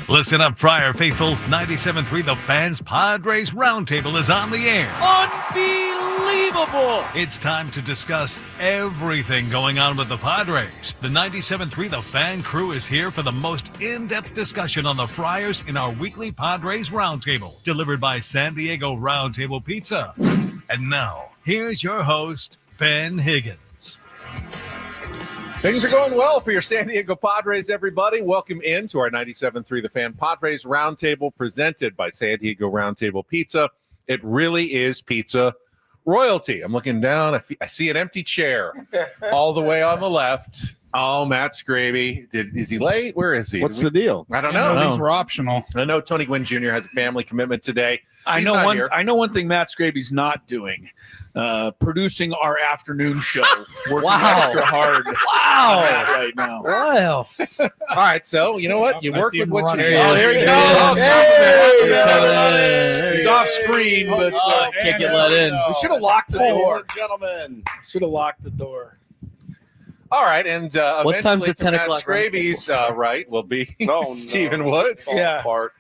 Listen up, Friar Faithful. 97.3 The Fan's Padres Roundtable is on the air. Unbelievable! It's time to discuss everything going on with the Padres. The 97.3 The Fan crew is here for the most in-depth discussion on the Friars in our weekly Padres Roundtable, delivered by San Diego Roundtable Pizza. And now, here's your host, Ben Higgins. Things are going well for your San Diego Padres, everybody. Welcome in to our 97.3 The Fan Padres Roundtable, presented by San Diego Roundtable Pizza. It really is pizza royalty. I'm looking down. I see an empty chair all the way on the left. Oh, Matt Scraby. Is he late? Where is he? What's the deal? I don't know. These were optional. I know Tony Gwynn Jr. has a family commitment today. I He's know not one. here. I know one thing Matt Scraby's not doing. Producing our afternoon show. Working extra hard. on that right now. Wow. All right, so you know what? You work with what you Oh, here he goes. goes. He's off screen, but Can't get let in. we should have locked the door. Gentlemen. Should have locked the door. All right, and What time's eventually the 10 Matt o'clock Scraby's right will be Oh, Stephen no. Woods. Yeah. Apart.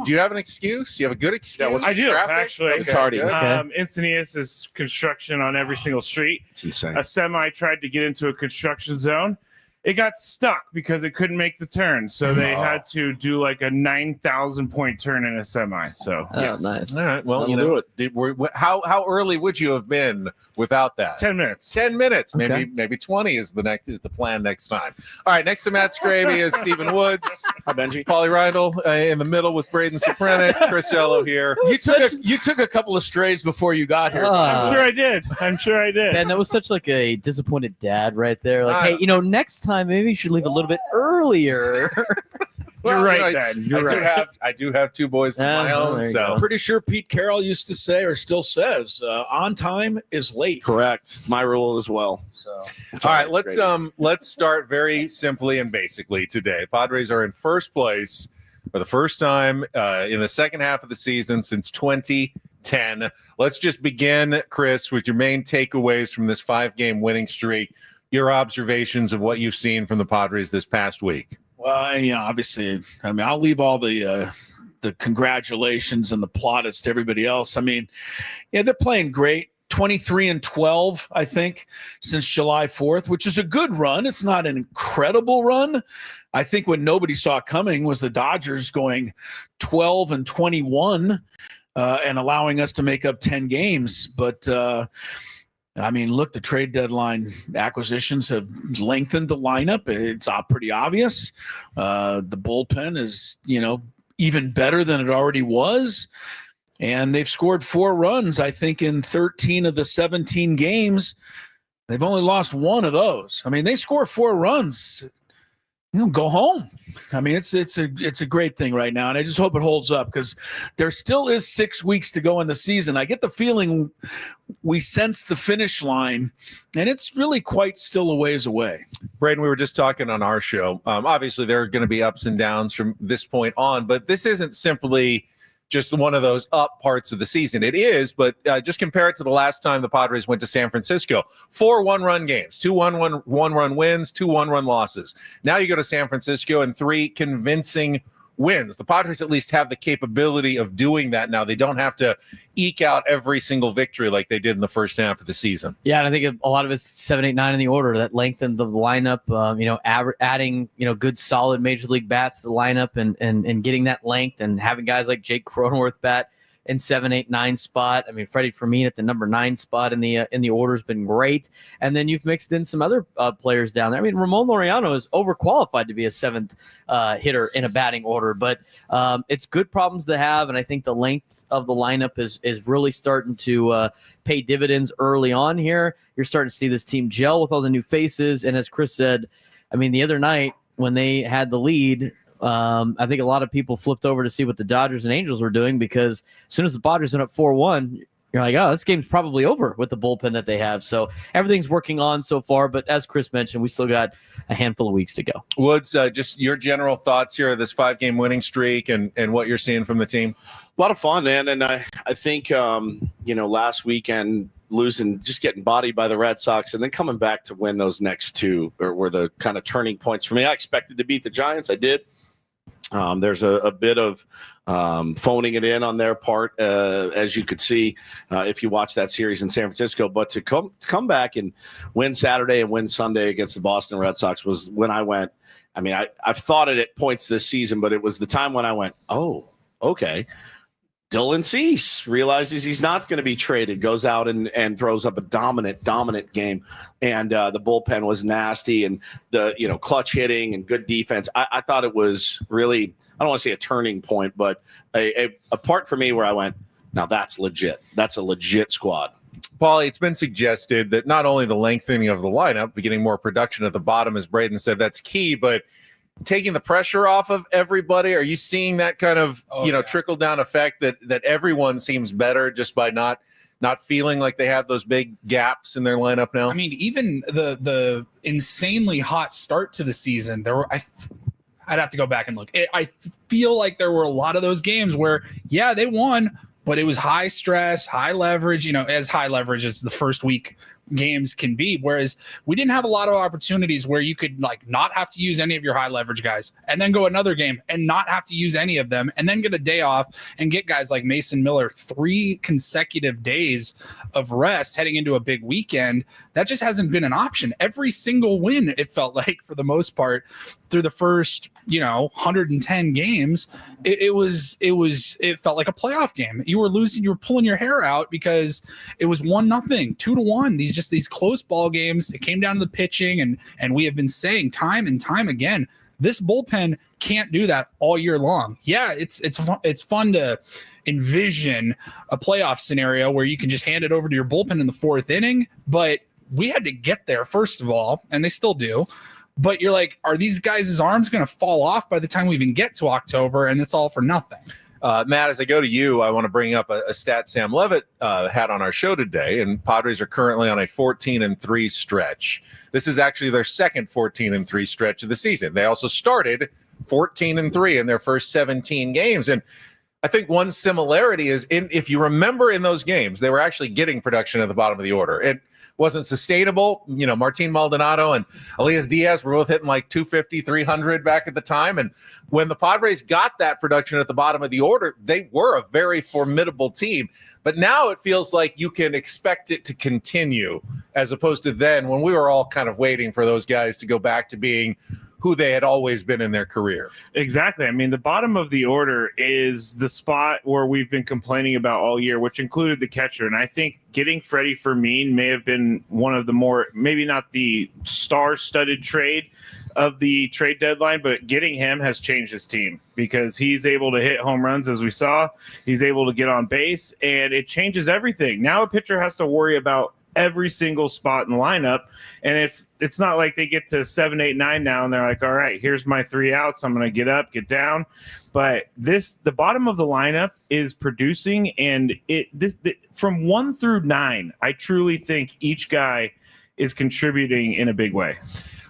Do you have an excuse? You have a good excuse? I do, Traffic? actually. Okay, It's already- good. Okay. Encinitas is construction on every single street. It's insane. A semi tried to get into a construction zone. It got stuck because it couldn't make the turn. So they had to do like a 9,000 point turn in a semi. So, Oh, yes. nice. All right, well, That'll you know, do it. how early would you have been without that? 10 minutes. 10 minutes, maybe Okay. maybe 20 is the plan next time. All right, next to Matt Scraby is Stephen Woods, Hi, Benji. Paulie Reindl in the middle with Braden Sopranic, Chris Yellow here. You took a couple of strays before you got here. I'm sure I did. Ben, that was such like a disappointed dad right there. Like, Uh, hey, next time maybe you should leave a little bit earlier. You're Well, right, you know, Dad. You're I right. do have two boys of my Yeah, own, there you so go. Pretty sure Pete Carroll used to say, or still says, on time is late. Correct. My rule as well. So all right, let's start very simply and basically today. Padres are in first place for the first time in the second half of the season since 2010. Let's just begin, Chris, with your main takeaways from this 5-game winning streak. Your observations of what you've seen from the Padres this past week. Well, obviously, I'll leave all the congratulations and the plaudits to everybody else. They're playing great. 23-12, I think, since July 4th, which is a good run. It's not an incredible run. I think what nobody saw coming was the Dodgers going 12-21 and allowing us to make up 10 games. But look, the trade deadline acquisitions have lengthened the lineup. It's pretty obvious. The bullpen is, even better than it already was. And they've scored 4 runs, I think, in 13 of the 17 games. They've only lost 1 of those. They score 4 runs. Go home. It's a great thing right now, and I just hope it holds up because there still is 6 weeks to go in the season. I get the feeling we sense the finish line, and it's really quite still a ways away. Braden, we were just talking on our show. Obviously, there are going to be ups and downs from this point on, but this isn't simply just one of those up parts of the season. It is, but just compare it to the last time the Padres went to San Francisco. 4 one-run games, 2 one-run wins, 2 one-run losses. Now you go to San Francisco and 3 convincing wins. The Padres at least have the capability of doing that now. They don't have to eke out every single victory like they did in the first half of the season. Yeah, and I think a lot of it's 7, 8, 9 in the order that lengthened the lineup. Adding good solid major league bats to the lineup and getting that length and having guys like Jake Cronenworth bat in 7, 8, 9 spot. Freddie Fermin at the number 9 spot in the order has been great. And then you've mixed in some other players down there. Ramon Laureano is overqualified to be a 7th hitter in a batting order, but it's good problems to have. And I think the length of the lineup is really starting to pay dividends early on here. You're starting to see this team gel with all the new faces. And as Chris said, the other night when they had the lead, I think a lot of people flipped over to see what the Dodgers and Angels were doing because as soon as the Padres went up 4-1, you're like, oh, this game's probably over with the bullpen that they have. So everything's working on so far. But as Chris mentioned, we still got a handful of weeks to go. Woods, just your general thoughts here of this 5-game winning streak and what you're seeing from the team. A lot of fun, man. And I think, last weekend, just getting bodied by the Red Sox and then coming back to win those next 2 were the kind of turning points for me. I expected to beat the Giants. I did. There's a bit of phoning it in on their part, as you could see if you watch that series in San Francisco. But to come back and win Saturday and win Sunday against the Boston Red Sox was when I went. I mean, I've thought it at points this season, but it was the time when I went, oh, okay. Dylan Cease realizes he's not going to be traded, goes out and throws up a dominant game. And the bullpen was nasty, and the clutch hitting and good defense. I thought it was really, I don't want to say a turning point, but a part for me where I went, now that's legit. That's a legit squad. Paulie, it's been suggested that not only the lengthening of the lineup, but getting more production at the bottom, as Braden said, that's key, but taking the pressure off of everybody. Are you seeing that kind of trickle down effect that everyone seems better just by not feeling like they have those big gaps in their lineup now? I mean, even the insanely hot start to the season, I'd have to go back and look. I feel like there were a lot of those games where they won, but it was high stress, high leverage, as high leverage as the first week games can be, whereas we didn't have a lot of opportunities where you could not have to use any of your high leverage guys and then go another game and not have to use any of them and then get a day off and get guys like Mason Miller 3 consecutive days of rest heading into a big weekend. That just hasn't been an option. Every single win, it felt like, for the most part, through the first 110 games, it felt like a playoff game. You were losing, you were pulling your hair out because it was 1-0, 2-1. These close ball games. It came down to the pitching, and we have been saying time and time again, this bullpen can't do that all year long. Yeah, it's fun to envision a playoff scenario where you can just hand it over to your bullpen in the 4th inning, but we had to get there first of all, and they still do. But you're like, are these guys' arms going to fall off by the time we even get to October, and it's all for nothing? Matt, as I go to you, I want to bring up a stat Sam Levitt had on our show today, and Padres are currently on a 14-3 stretch. This is actually their second 14-3 stretch of the season. They also started 14-3 in their first 17 games, and I think one similarity is, if you remember in those games, they were actually getting production at the bottom of the order. It wasn't sustainable. Martin Maldonado and Elias Diaz were both hitting like 250, 300 back at the time. And when the Padres got that production at the bottom of the order, they were a very formidable team. But now it feels like you can expect it to continue, as opposed to then when we were all kind of waiting for those guys to go back to being who they had always been in their career. Exactly. I mean, the bottom of the order is the spot where we've been complaining about all year, which included the catcher. And I think getting Freddie Fermin may have been one of the more, maybe not the star-studded trade of the trade deadline, but getting him has changed his team because he's able to hit home runs, as we saw. He's able to get on base, and it changes everything. Now a pitcher has to worry about every single spot in the lineup. And if it's not like they get to 7, 8, 9 now and they're like, all right, here's my 3 outs, I'm going to get up, get down. But the bottom of the lineup is producing, and from 1 through 9, I truly think each guy is contributing in a big way.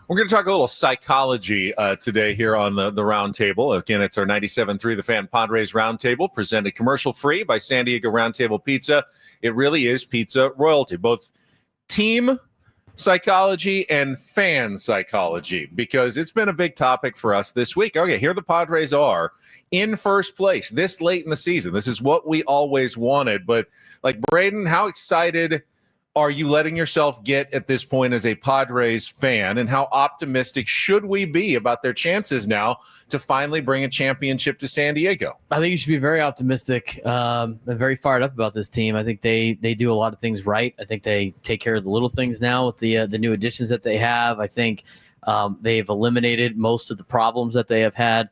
We're going to talk a little psychology today here on the Roundtable. Again, it's our 97.3 The Fan Padres Roundtable, presented commercial-free by San Diego Roundtable Pizza. It really is pizza royalty, both team psychology and fan psychology, because it's been a big topic for us this week. Okay, here the Padres are in first place this late in the season. This is what we always wanted. But, Braden, how excited are you letting yourself get at this point as a Padres fan, and how optimistic should we be about their chances now to finally bring a championship to San Diego? I think you should be very optimistic and very fired up about this team. I think they do a lot of things right. I think they take care of the little things now with the new additions that they have. I think they've eliminated most of the problems that they have had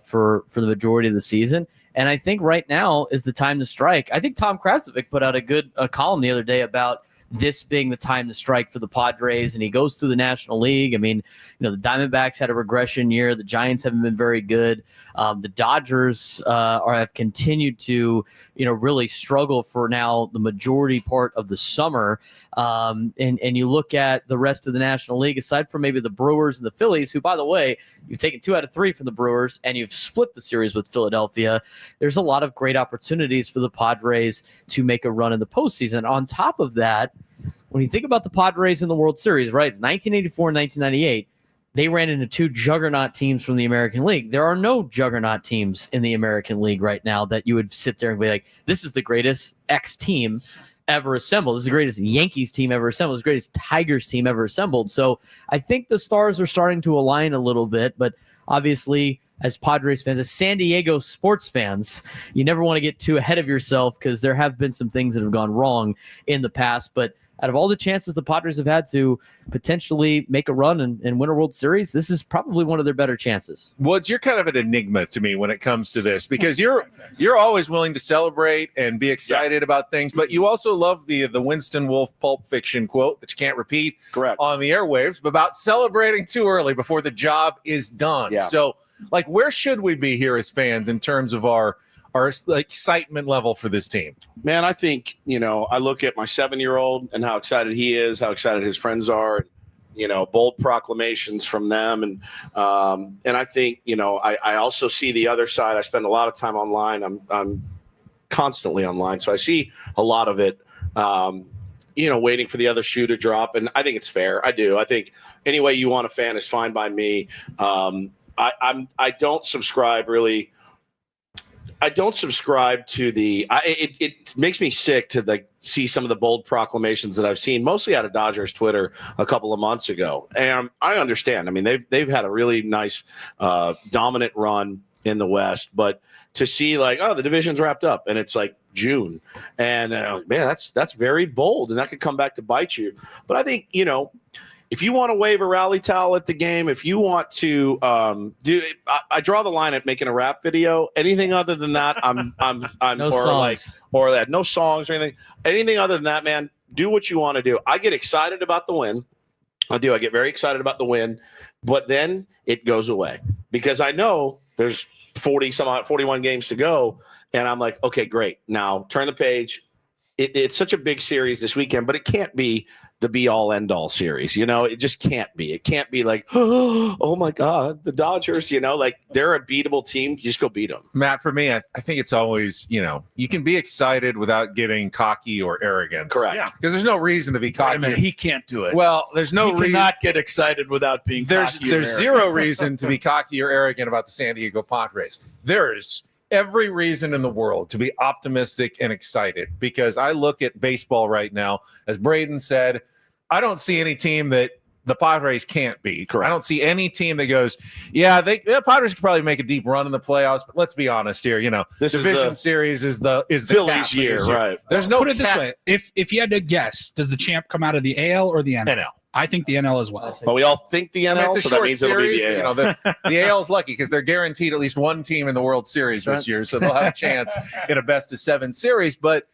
for the majority of the season. And I think right now is the time to strike. I think Tom Krasovic put out a column the other day about this being the time to strike for the Padres, and he goes through the National League. I mean, the Diamondbacks had a regression year. The Giants haven't been very good. The Dodgers have continued to, really struggle for now the majority part of the summer. And you look at the rest of the National League, aside from maybe the Brewers and the Phillies, who, by the way, you've taken 2 out of 3 from the Brewers, and you've split the series with Philadelphia. There's a lot of great opportunities for the Padres to make a run in the postseason. On top of that, when you think about the Padres in the World Series, right, it's 1984 and 1998, they ran into two juggernaut teams from the American League. There are no juggernaut teams in the American League right now that you would sit there and be like, this is the greatest X team ever assembled. This is the greatest Yankees team ever assembled. This is the greatest Tigers team ever assembled. So I think the stars are starting to align a little bit, but obviously as Padres fans, as San Diego sports fans, you never want to get too ahead of yourself because there have been some things that have gone wrong in the past. But out of all the chances the Padres have had to potentially make a run and win a World Series, this is probably one of their better chances. Woods, you're kind of an enigma to me when it comes to this because you're always willing to celebrate and be excited about things, but you also love the Winston Wolfe Pulp Fiction quote that you can't repeat on the airwaves about celebrating too early before the job is done. Yeah. So, like, where should we be here as fans in terms of our like excitement level for this team? Man, I think, I look at my 7-year-old and how excited he is, how excited his friends are, bold proclamations from them. And I think, I also see the other side. I spend a lot of time online. I'm constantly online. So I see a lot of it, waiting for the other shoe to drop. And I think it's fair. I do. I think any way you want a fan is fine by me. I don't subscribe really. I don't subscribe to it makes me sick to see some of the bold proclamations that I've seen, mostly out of Dodgers Twitter a couple of months ago. And I understand. I mean, they've had a really nice, dominant run in the West, but to see the division's wrapped up and it's like June, and man, that's very bold, and that could come back to bite you. But I think if you want to wave a rally towel at the game, if you want to I draw the line at making a rap video. Anything other than that, I'm no or songs. No songs or anything. Anything other than that, man, do what you want to do. I get excited about the win. I do. I get very excited about the win, but then it goes away because I know there's 41 games to go, and I'm like, okay, great. Now turn the page. It's such a big series this weekend, but it can't be the be-all, end-all series. It just can't be. It can't be like, oh, my God, the Dodgers, they're a beatable team. You just go beat them. Matt, for me, I think it's always, you can be excited without getting cocky or arrogant. Correct. Yeah. Because there's no reason to be cocky. Wait a minute, he can't do it. Well, there's no reason. He cannot get excited without being cocky. There's zero reason to be cocky or arrogant about the San Diego Padres. There's every reason in the world to be optimistic and excited because I look at baseball right now, as Braden said, I don't see any team that the Padres can't beat. Correct. I don't see any team that goes, the Padres could probably make a deep run in the playoffs, but let's be honest here, this division series is the Phillies year, right? There's no put it this way. If you had to guess, does the champ come out of the AL or the NL? I think the NL as well. But we all think the NL, it's a so that short means series. It'll be the AL. The AL is lucky because they're guaranteed at least one team in the World Series this year, so they'll have a chance in a best-of-7 series. But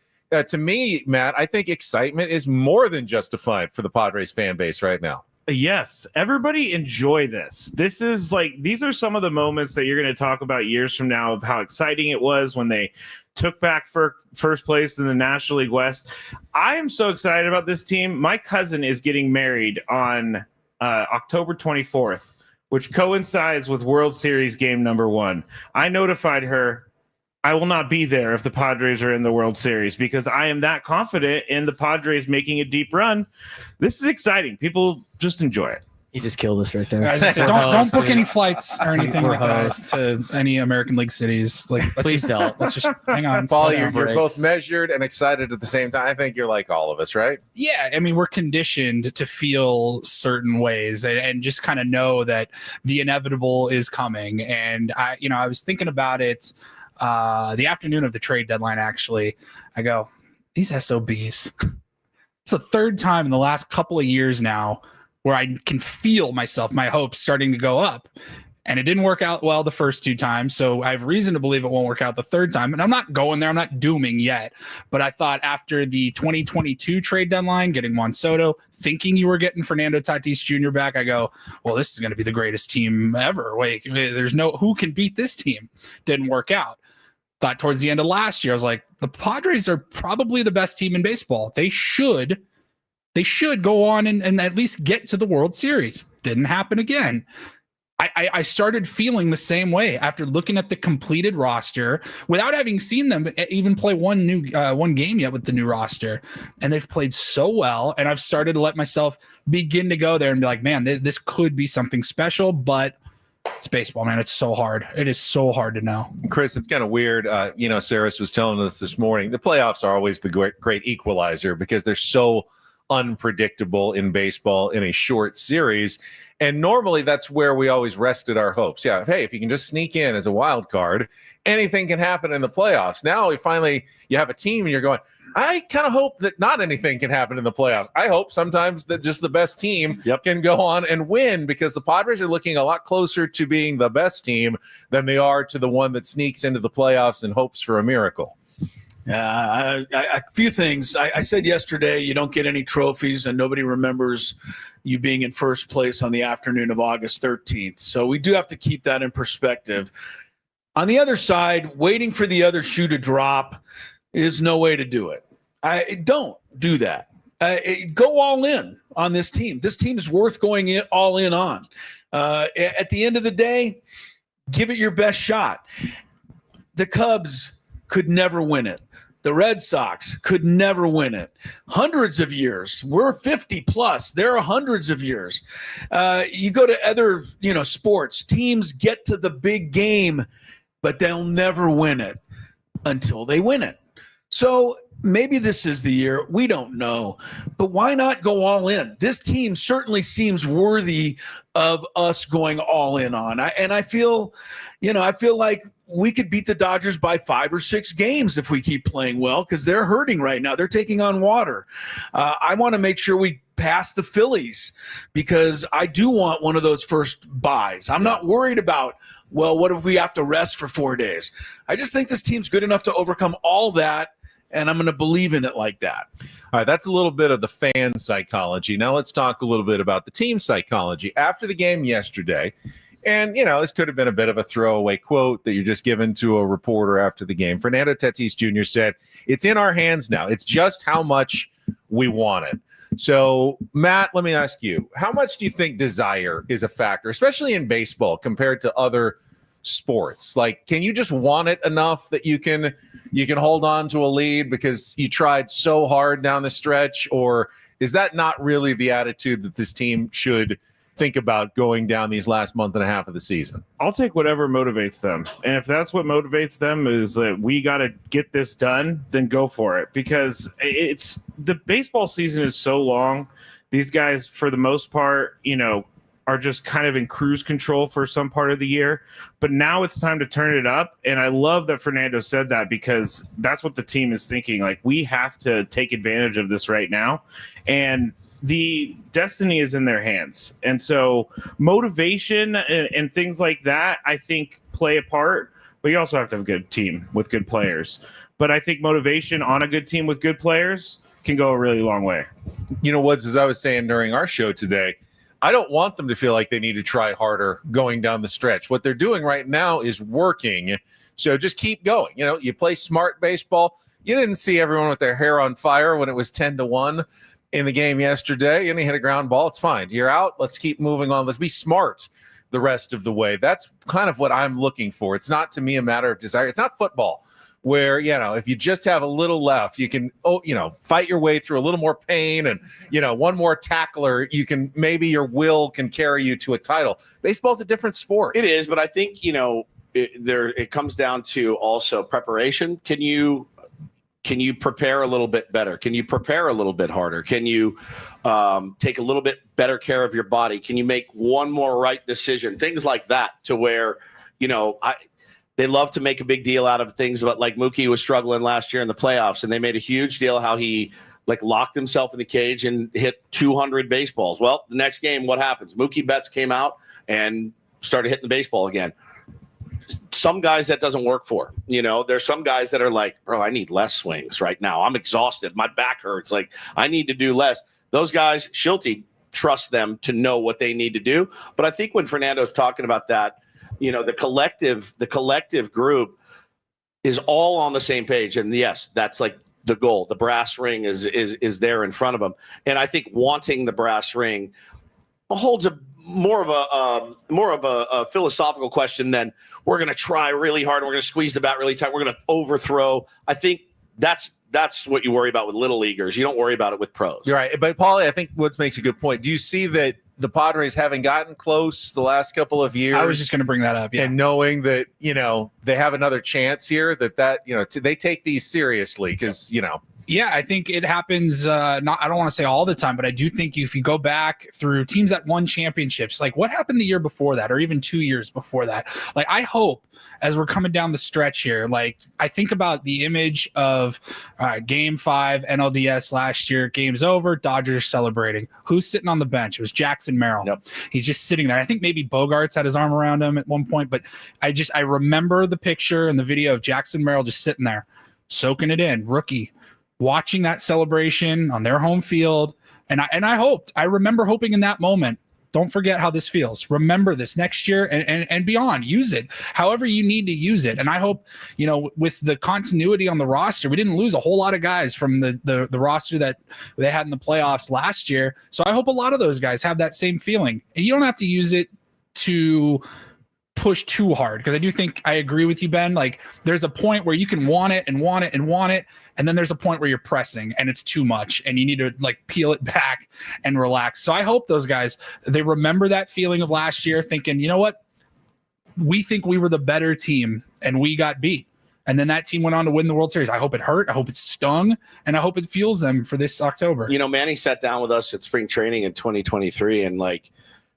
to me, Matt, I think excitement is more than justified for the Padres fan base right now. Yes, everybody enjoy this. This is these are some of the moments that you're going to talk about years from now of how exciting it was when they took back first place in the National League West. I am so excited about this team. My cousin is getting married on October 24th, which coincides with World Series game number 1. I notified her I will not be there if the Padres are in the World Series because I am that confident in the Padres making a deep run. This is exciting. People just enjoy it. He just killed us right there. Guys, don't book any flights or anything like that to any American League cities. Please don't. Let's just hang on. Paul, you're both measured and excited at the same time. I think you're like all of us, right? Yeah, I mean, we're conditioned to feel certain ways and just kind of know that the inevitable is coming. And I was thinking about it the afternoon of the trade deadline. Actually, I go, these SOBs. It's the third time in the last couple of years now where I can feel my hopes starting to go up. And it didn't work out well the first 2 times. So I have reason to believe it won't work out the third time. And I'm not going there. I'm not dooming yet. But I thought after the 2022 trade deadline, getting Juan Soto, thinking you were getting Fernando Tatis Jr. back, I go, well, this is going to be the greatest team ever. Wait, there's who can beat this team? Didn't work out. Thought towards the end of last year, I was like, the Padres are probably the best team in baseball. They should go on and at least get to the World Series. Didn't happen again. I started feeling the same way after looking at the completed roster without having seen them even play one game yet with the new roster. And they've played so well. And I've started to let myself begin to go there and be like, man, this could be something special, but it's baseball, man. It's so hard. It is so hard to know. Chris, it's kind of weird. Saris was telling us this morning, the playoffs are always the great equalizer because they're so unpredictable in baseball in a short series. And normally that's where we always rested our hopes. Yeah, hey, if you can just sneak in as a wild card, anything can happen in the playoffs. Now you have a team and you're going, I kind of hope that not anything can happen in the playoffs. I hope sometimes that just the best team can go on and win, because the Padres are looking a lot closer to being the best team than they are to the one that sneaks into the playoffs and hopes for a miracle. A few things. I said yesterday, you don't get any trophies and nobody remembers you being in first place on the afternoon of August 13th. So we do have to keep that in perspective. On the other side, waiting for the other shoe to drop is no way to do it. Don't do that. Go all in on this team. This team is worth going all in on. At the end of the day, give it your best shot. The Cubs could never win it. The Red Sox could never win it. Hundreds of years. We're 50 plus. There are hundreds of years. You go to other, sports. Teams get to the big game, but they'll never win it until they win it. So maybe this is the year. We don't know. But why not go all in? This team certainly seems worthy of us going all in on. I feel like we could beat the Dodgers by 5 or 6 games if we keep playing well, because they're hurting right now. They're taking on water. I want to make sure we pass the Phillies, because I do want one of those first buys. I'm not worried about, what if we have to rest for 4 days? I just think this team's good enough to overcome all that, and I'm going to believe in it like that. All right, that's a little bit of the fan psychology. Now let's talk a little bit about the team psychology. After the game yesterday, and, this could have been a bit of a throwaway quote that you're just given to a reporter after the game. Fernando Tatis Jr. said, it's in our hands now. It's just how much we want it. So, Matt, let me ask you, how much do you think desire is a factor, especially in baseball compared to other sports? Like, can you just want it enough that you can hold on to a lead because you tried so hard down the stretch? Or is that not really the attitude that this team should think about going down these last month and a half of the season? I'll take whatever motivates them. And if that's what motivates them is that we got to get this done, then go for it. Because the baseball season is so long. These guys, for the most part, are just kind of in cruise control for some part of the year. But now it's time to turn it up. And I love that Fernando said that, because that's what the team is thinking. Like, we have to take advantage of this right now. And the destiny is in their hands. And so motivation and things like that, I think, play a part. But you also have to have a good team with good players. But I think motivation on a good team with good players can go a really long way. Woods, as I was saying during our show today, I don't want them to feel like they need to try harder going down the stretch. What they're doing right now is working. So just keep going. You play smart baseball. You didn't see everyone with their hair on fire when it was 10-1 in the game yesterday, and he hit a ground ball. It's fine. You're out. Let's keep moving on. Let's be smart the rest of the way. That's kind of what I'm looking for. It's not, to me, a matter of desire. It's not football where, if you just have a little left, you can, fight your way through a little more pain and, one more tackler, maybe your will can carry you to a title. Baseball's a different sport. It is, but I think, it comes down to also preparation. Can you prepare a little bit better? Can you prepare a little bit harder? Can you take a little bit better care of your body? Can you make one more right decision? Things like that, to where, they love to make a big deal out of things about, like, Mookie was struggling last year in the playoffs, and they made a huge deal how he locked himself in the cage and hit 200 baseballs. Well, the next game, what happens? Mookie Betts came out and started hitting the baseball again. Some guys that doesn't work for. There's some guys that are like, bro, I need less swings right now. I'm exhausted. My back hurts. Like, I need to do less. Those guys, Schulte trusts them to know what they need to do. But I think when Fernando's talking about that, the collective group is all on the same page. And yes, that's like the goal. The brass ring is there in front of them. And I think wanting the brass ring holds a more of a philosophical question than we're going to try really hard. We're going to squeeze the bat really tight. We're going to overthrow. I think that's what you worry about with little leaguers. You don't worry about it with pros. You're right. But Paulie, I think Woods makes a good point. Do you see that the Padres haven't gotten close the last couple of years? I was just going to bring that up. Yeah. And knowing that, they have another chance here, they take these seriously because, Yeah, I think it happens. I don't want to say all the time, but I do think if you go back through teams that won championships, like what happened the year before that, or even 2 years before that. Like I hope as we're coming down the stretch here, like I think about the image of Game 5 NLDS last year. Game's over. Dodgers celebrating. Who's sitting on the bench? It was Jackson Merrill. Yep. He's just sitting there. I think maybe Bogarts had his arm around him at one point, but I remember the picture and the video of Jackson Merrill just sitting there, soaking it in. Rookie. Watching that celebration on their home field. And I remember hoping in that moment, don't forget how this feels. Remember this next year and beyond. Use it however you need to use it. And I hope, with the continuity on the roster, we didn't lose a whole lot of guys from the roster that they had in the playoffs last year. So I hope a lot of those guys have that same feeling. And you don't have to use it to push too hard, because I do think I agree with you, Ben. Like there's a point where you can want it and want it and want it, and then there's a point where you're pressing and it's too much and you need to like peel it back and relax. So I hope those guys, they remember that feeling of last year, thinking, you know what, we think we were the better team and we got beat, and then that team went on to win the World Series. I hope it hurt, I hope it stung, and I hope it fuels them for this October. Manny sat down with us at spring training in 2023, and like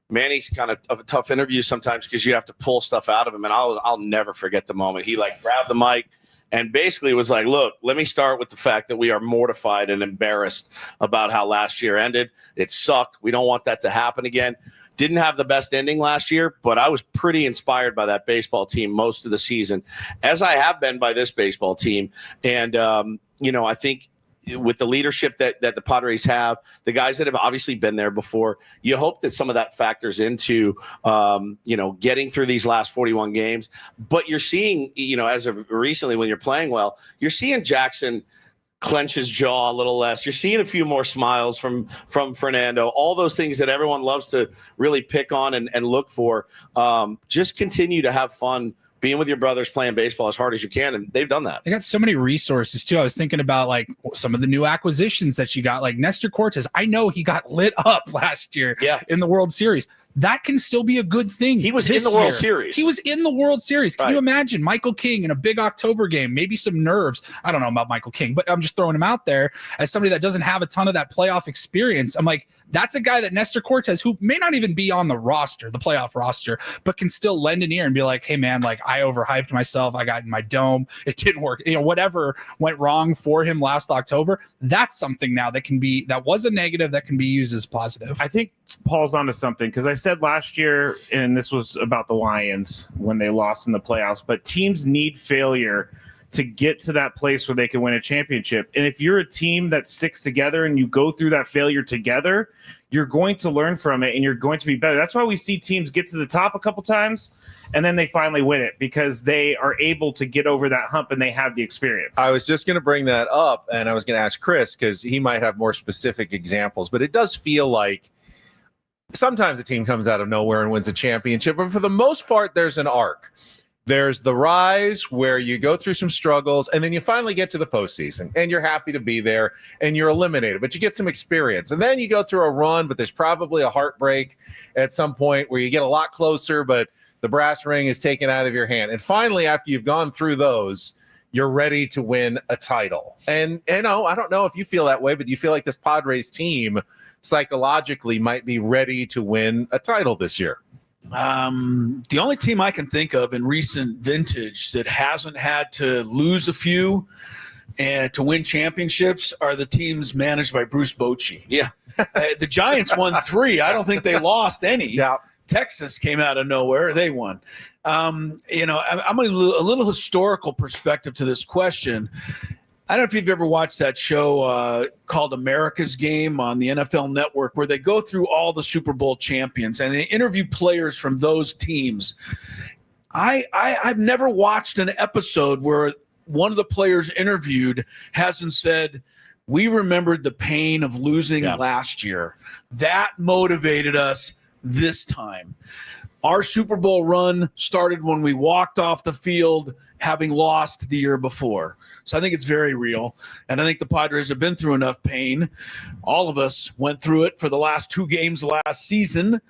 Manny's kind of a tough interview sometimes because you have to pull stuff out of him. And I'll never forget the moment. He like grabbed the mic and basically was like, look, let me start with the fact that we are mortified and embarrassed about how last year ended. It sucked. We don't want that to happen again. Didn't have the best ending last year, but I was pretty inspired by that baseball team most of the season, as I have been by this baseball team. And, I think with the leadership that the Padres have, the guys that have obviously been there before, you hope that some of that factors into, getting through these last 41 games. But you're seeing, as of recently when you're playing well, you're seeing Jackson clench his jaw a little less. You're seeing a few more smiles from Fernando, all those things that everyone loves to really pick on and look for. Just continue to have fun being with your brothers, playing baseball as hard as you can, and they've done that. They got so many resources too. I was thinking about like some of the new acquisitions that you got, like Nestor Cortez. I know he got lit up last year in the World Series. That can still be a good thing. He was in the World Series. He was in the World Series. Can you imagine Michael King in a big October game? Maybe some nerves. I don't know about Michael King, but I'm just throwing him out there as somebody that doesn't have a ton of that playoff experience. I'm like, that's a guy that Nestor Cortez, who may not even be on the roster, the playoff roster, but can still lend an ear and be like, hey man, like I overhyped myself. I got in my dome. It didn't work. Whatever went wrong for him last October, that's something now that was a negative that can be used as positive. I think Paul's onto something, because I said last year, and this was about the Lions when they lost in the playoffs, but teams need failure to get to that place where they can win a championship. And if you're a team that sticks together and you go through that failure together, you're going to learn from it and you're going to be better. That's why we see teams get to the top a couple times and then they finally win it, because they are able to get over that hump and they have the experience. I was just going to bring that up, and I was going to ask Chris because he might have more specific examples, but it does feel like sometimes a team comes out of nowhere and wins a championship, but for the most part, there's an arc. There's the rise where you go through some struggles and then you finally get to the postseason and you're happy to be there and you're eliminated, but you get some experience. And then you go through a run, but there's probably a heartbreak at some point where you get a lot closer, but the brass ring is taken out of your hand. And finally, after you've gone through those, you're ready to win a title. And, I don't know if you feel that way, but do you feel like this Padres team psychologically might be ready to win a title this year? The only team I can think of in recent vintage that hasn't had to lose a few and to win championships are the teams managed by Bruce Bochy. Yeah. The Giants won 3. I don't think they lost any. Yeah. Texas came out of nowhere. They won. I'm a little historical perspective to this question. I don't know if you've ever watched that show called America's Game on the NFL Network, where they go through all the Super Bowl champions and they interview players from those teams. I've never watched an episode where one of the players interviewed hasn't said, we remembered the pain of losing last year. That motivated us. this time. Our Super Bowl run started when we walked off the field having lost the year before. So I think it's very real. And I think the Padres have been through enough pain. All of us went through it for the last 2 games last season,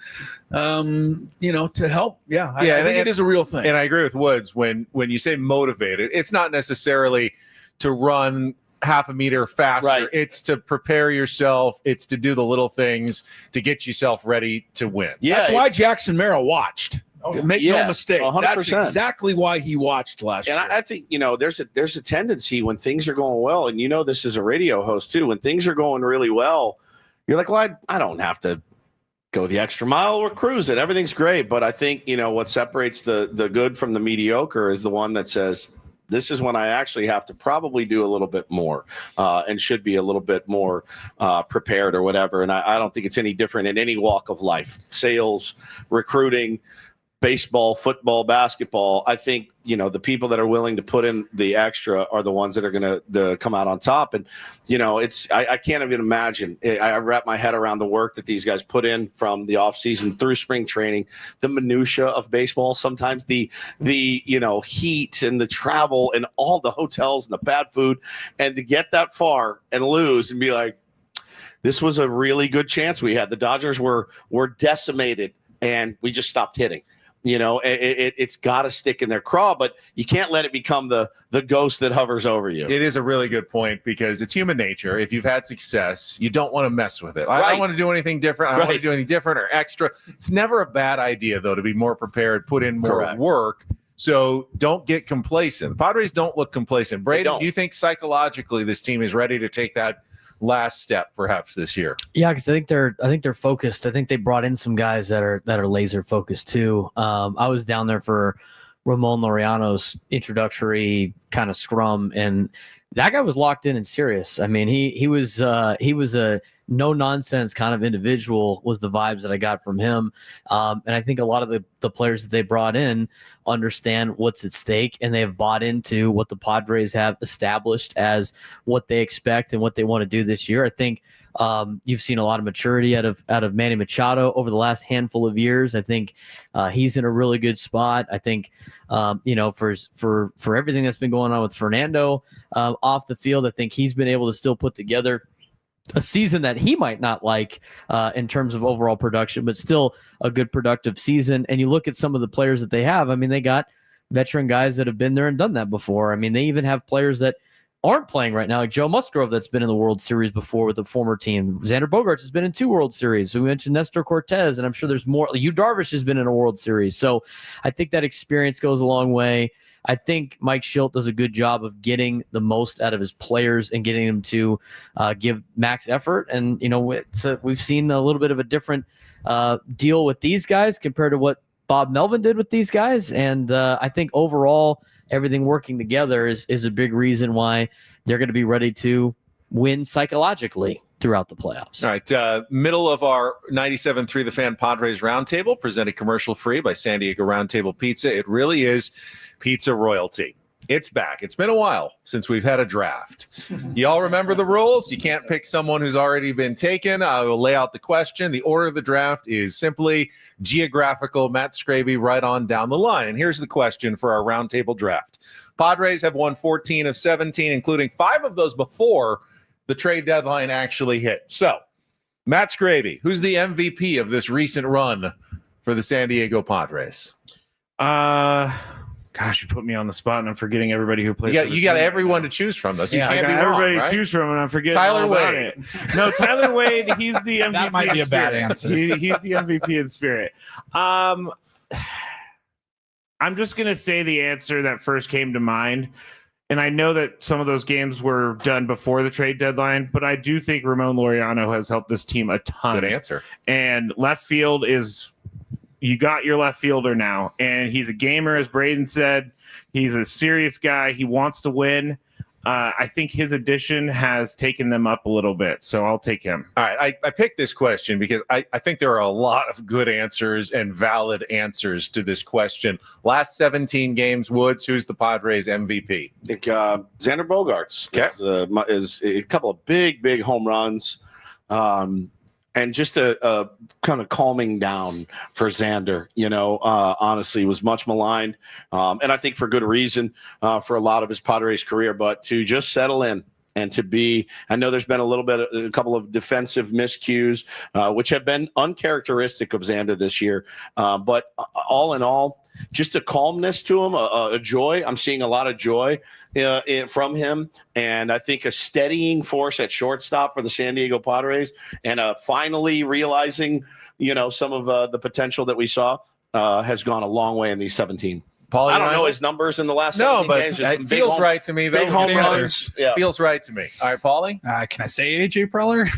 to help. I think it is a real thing. And I agree with Woods when you say motivated, it's not necessarily to run half a meter faster. Right. It's to prepare yourself. It's to do the little things to get yourself ready to win. Yeah, that's why Jackson Merrill watched. Make no Yeah, mistake. 100%. That's exactly why he watched last year. And I think, there's a tendency when things are going well, and this is a radio host too, when things are going really well, you're like, well, I don't have to go the extra mile or cruise it. Everything's great. But I think, what separates the good from the mediocre is the one that says, this is when I actually have to probably do a little bit more and should be a little bit more prepared or whatever. And I don't think it's any different in any walk of life. Sales, recruiting, baseball, football, basketball. I think, the people that are willing to put in the extra are the ones that are going to come out on top. And, I can't even imagine. I wrap my head around the work that these guys put in from the offseason through spring training, the minutia of baseball, sometimes the heat and the travel and all the hotels and the bad food, and to get that far and lose and be like, this was a really good chance we had. The Dodgers were decimated and we just stopped hitting. It's got to stick in their craw, but you can't let it become the ghost that hovers over you. It is a really good point because it's human nature. If you've had success, you don't want to mess with it. I Right. don't want to do anything different. I don't want to do anything different or extra. It's never a bad idea, though, to be more prepared, put in more Correct. work. So don't get complacent. The Padres don't look complacent. Braden, don't. do you think psychologically this team is ready to take that last step perhaps this year? Yeah, because I think they're focused. I think they brought in some guys that are laser focused too. I was down there for Ramon Laureano's introductory kind of scrum, and that guy was locked in and serious. I mean, he was a no nonsense kind of individual, was the vibes that I got from him. And I think a lot of the players that they brought in understand what's at stake, and they have bought into what the Padres have established as what they expect and what they want to do this year. I think you've seen a lot of maturity out of Manny Machado over the last handful of years. I think he's in a really good spot. I think for everything that's been going on with Fernando off the field, I think he's been able to still put together a season that he might not like in terms of overall production, but still a good productive season. And you look at some of the players that they have. I mean, they got veteran guys that have been there and done that before. I mean, they even have players that aren't playing right now, like Joe Musgrove, that's been in the World Series before with a former team. Xander Bogaerts has been in 2 World Series. We mentioned Nestor Cortez, and I'm sure there's more. Yu Darvish has been in a World Series. So I think that experience goes a long way. I think Mike Schilt does a good job of getting the most out of his players and getting them to give max effort. And, we've seen a little bit of a different deal with these guys compared to what Bob Melvin did with these guys. And I think overall, everything working together is a big reason why they're going to be ready to win psychologically throughout the playoffs. All right. Middle of our 97.3 The Fan Padres Roundtable, presented commercial free by San Diego Roundtable Pizza. It really is pizza royalty. It's back. It's been a while since we've had a draft. You all remember the rules? You can't pick someone who's already been taken. I will lay out the question. The order of the draft is simply geographical. Matt Scraby right on down the line. And here's the question for our roundtable draft. Padres have won 14 of 17, including 5 of those before the trade deadline actually hit. So, Matt Scraby, who's the MVP of this recent run for the San Diego Padres? Gosh, you put me on the spot, and I'm forgetting everybody who plays. You got everyone to choose from, though. So you can't be wrong, everybody right? to choose from, and I'm forgetting Tyler all about Wade. it. No, Tyler Wade. He's the MVP. That might be a bad answer. He's the MVP in spirit. I'm just gonna say the answer that first came to mind, and I know that some of those games were done before the trade deadline, but I do think Ramon Laureano has helped this team a ton. Good answer. And left field is. You got your left fielder now, and he's a gamer, as Braden said. He's a serious guy. He wants to win. I think his addition has taken them up a little bit, so I'll take him. All right, I picked this question because I think there are a lot of good answers and valid answers to this question. Last 17 games, Woods, who's the Padres MVP? I think Xander Bogaerts is a couple of big home runs. and just a kind of calming down for Xander, honestly was much maligned. And I think for good reason for a lot of his Padres career, but to just settle in and to be, I know there's been a couple of defensive miscues, which have been uncharacteristic of Xander this year. But all in all, just a calmness to him, a joy. I'm seeing a lot of joy from him, and I think a steadying force at shortstop for the San Diego Padres, and finally realizing, some of the potential that we saw has gone a long way in these 17. Paul, I don't know his numbers in the last 17 games. It feels right to me. Big home runs. Yeah. Feels right to me. All right, Paulie? Can I say AJ Preller?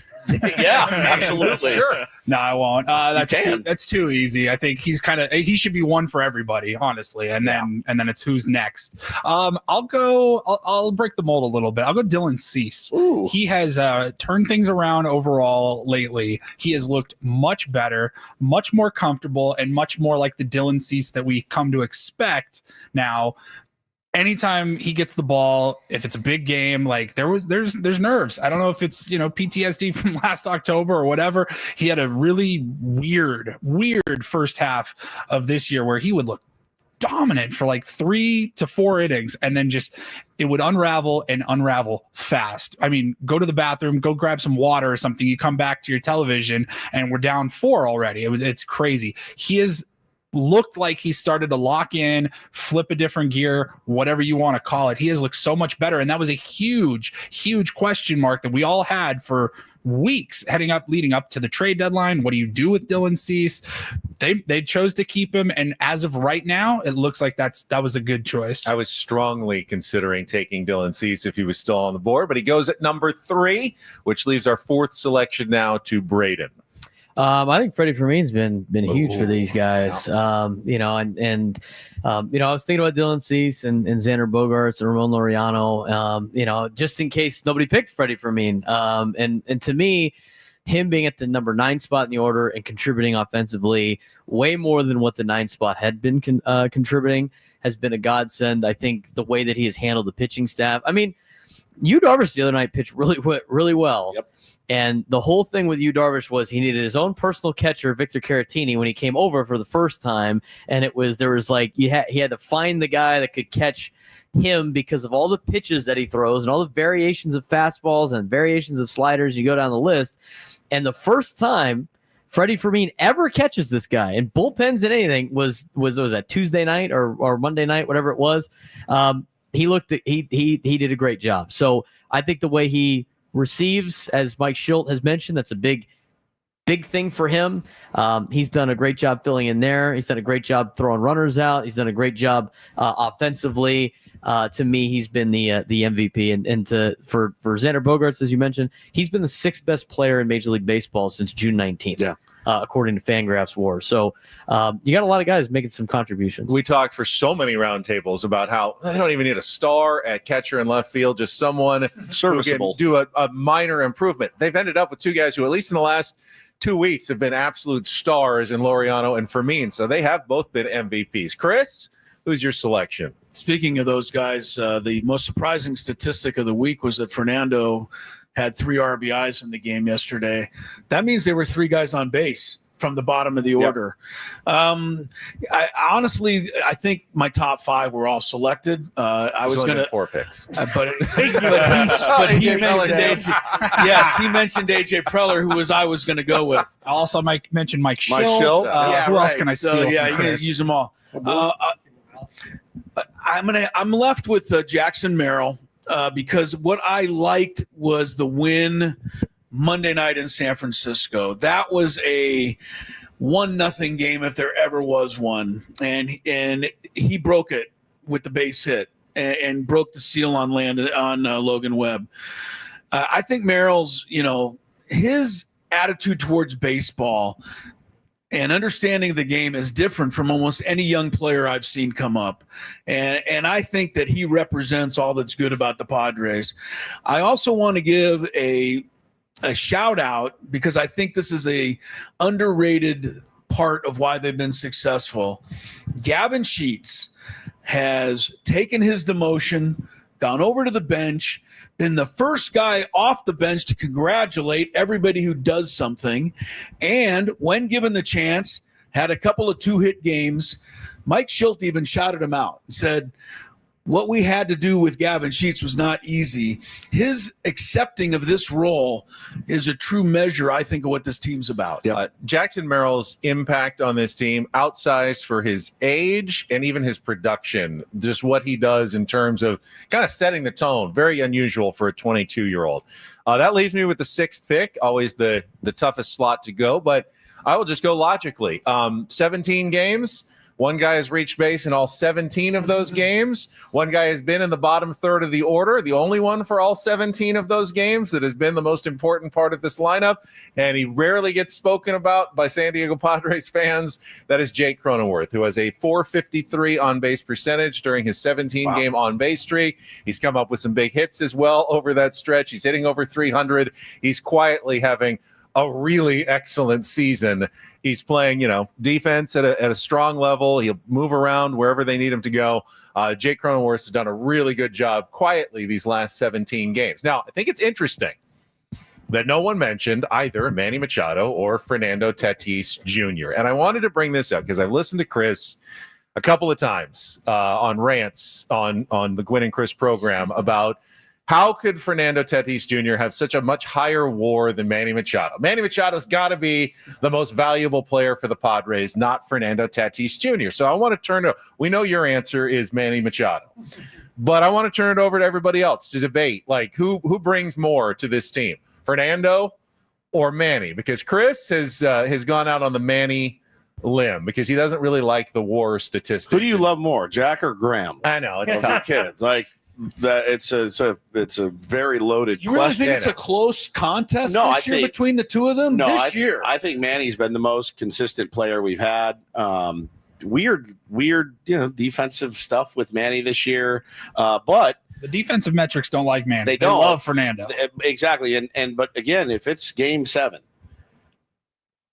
Yeah, absolutely. Sure. No, I won't. That's too easy. I think he should be one for everybody, honestly. And then it's who's next. I'll break the mold a little bit. I'll go Dylan Cease. Ooh. He has turned things around overall lately. He has looked much better, much more comfortable, and much more like the Dylan Cease that we come to expect now. Anytime he gets the ball, if it's a big game, like there's nerves. I don't know if it's PTSD from last October or whatever. He had a really weird first half of this year where he would look dominant for like 3 to 4 innings, and then it would unravel fast. I mean, go to the bathroom, go grab some water or something. You come back to your television, and we're down 4 already. It's crazy. He is looked like he started to lock in, flip a different gear, whatever you want to call it. He has looked so much better. And that was a huge question mark that we all had for weeks leading up to the trade deadline. What do you do with Dylan Cease? They chose to keep him. And as of right now, it looks like that was a good choice. I was strongly considering taking Dylan Cease if he was still on the board, but he goes at number 3, which leaves our 4th selection now to Braden. I think Freddie Fermin's been huge for these guys. I was thinking about Dylan Cease and Xander Bogaerts and Ramon Laureano, just in case nobody picked Freddie Fermin. And to me, him being at the number 9 spot in the order and contributing offensively way more than what the 9 spot had been contributing has been a godsend. I think the way that he has handled the pitching staff. I mean, Yu Darvish the other night pitched really well. Yep. And the whole thing with Yu Darvish was he needed his own personal catcher, Victor Caratini, when he came over for the first time. And he had to find the guy that could catch him because of all the pitches that he throws and all the variations of fastballs and variations of sliders. You go down the list. And the first time Freddie Fermin ever catches this guy in bullpens and anything was that Tuesday night or Monday night, whatever it was. He did a great job. So I think the way he receives, as Mike Schilt has mentioned, that's a big thing for him. He's done a great job filling in there. He's done a great job throwing runners out. He's done a great job offensively. To me, he's been the MVP. And for Xander Bogaerts, as you mentioned, he's been the 6th best player in Major League Baseball since June 19th. Yeah. According to Fangraphs WAR. So you got a lot of guys making some contributions. We talked for so many roundtables about how they don't even need a star at catcher and left field, just someone serviceable who can do a minor improvement. They've ended up with 2 guys who, at least in the last 2 weeks, have been absolute stars in Laureano and Fermin. So they have both been MVPs. Chris, who's your selection? Speaking of those guys, the most surprising statistic of the week was that Fernando had 3 RBIs in the game yesterday. That means there were 3 guys on base from the bottom of the order. I honestly think my top 5 were all selected. I was going to 4 picks, but he mentioned AJ Preller, who I was going to go with. I also might mention Mike Schilt. Who else can I steal? You're going to use them all. I'm left with Jackson Merrill. Because what I liked was the win Monday night in San Francisco. That was a 1-0 game if there ever was one, and he broke it with the base hit and broke the seal on Logan Webb. I think Merrill's his attitude towards baseball and understanding the game is different from almost any young player I've seen come up. And I think that he represents all that's good about the Padres. I also want to give a shout out because I think this is a underrated part of why they've been successful. Gavin Sheets has taken his demotion, gone over to the bench, been the first guy off the bench to congratulate everybody who does something, and when given the chance, had a couple of 2-hit games. Mike Schilt even shouted him out and said, what we had to do with Gavin Sheets was not easy. His accepting of this role is a true measure, I think, of what this team's about. Jackson Merrill's impact on this team, outsized for his age and even his production, just what he does in terms of kind of setting the tone, very unusual for a 22-year-old. That leaves me with the 6th pick, always the toughest slot to go, but I will just go logically. 17 games. One guy has reached base in all 17 of those games. One guy has been in the bottom third of the order, the only one for all 17 of those games that has been the most important part of this lineup. And he rarely gets spoken about by San Diego Padres fans. That is Jake Cronenworth, who has a .453 on-base percentage during his 17-game on-base streak. He's come up with some big hits as well over that stretch. He's hitting over 300. He's quietly having a really excellent season. He's playing, defense at a strong level. He'll move around wherever they need him to go. Jake Cronenworth has done a really good job quietly these last 17 games. Now, I think it's interesting that no one mentioned either Manny Machado or Fernando Tatis Jr. And I wanted to bring this up because I've listened to Chris a couple of times on rants on the Gwynn and Chris program about how could Fernando Tatis Jr. have such a much higher WAR than Manny Machado? Manny Machado's got to be the most valuable player for the Padres, not Fernando Tatis Jr. So I want to turn to, we know your answer is Manny Machado, but I want to turn it over to everybody else to debate, like who brings more to this team, Fernando or Manny? Because Chris has gone out on the Manny limb because he doesn't really like the WAR statistic. Who do you love more, Jack or Graham? I know it's tough. Kids like. That it's a very loaded You really question. think it's a close contest this year think, between the two of them? Year, I think Manny's been the most consistent player we've had. Weird, defensive stuff with Manny this year, but the defensive metrics don't like Manny. They don't love Fernando. Exactly, but again, if it's Game 7,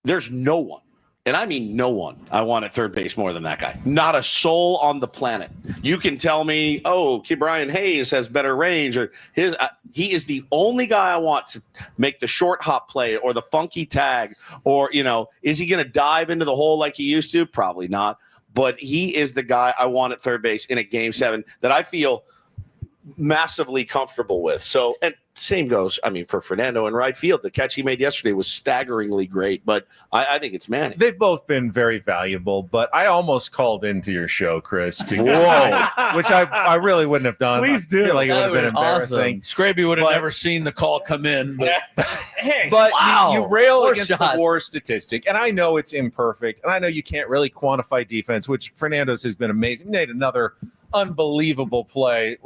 there's no one. And I mean no one I want at third base more than that guy. Not a soul on the planet. You can tell me, Brian Hayes has better range, or he is the only guy I want to make the short hop play or the funky tag, or, is he going to dive into the hole like he used to? Probably not. But he is the guy I want at third base in a Game 7 that I feel massively comfortable with. So, and same goes, for Fernando in right field. The catch he made yesterday was staggeringly great, but I think it's Manny. They've both been very valuable, but I almost called into your show, Chris, because, which I really wouldn't have done. Please do. I feel like it would have been embarrassing. Scraby would have never seen the call come in. But, but wow. you rail More against shots. the WAR statistic, and I know it's imperfect, and I know you can't really quantify defense, which Fernando's has been amazing. He made another unbelievable play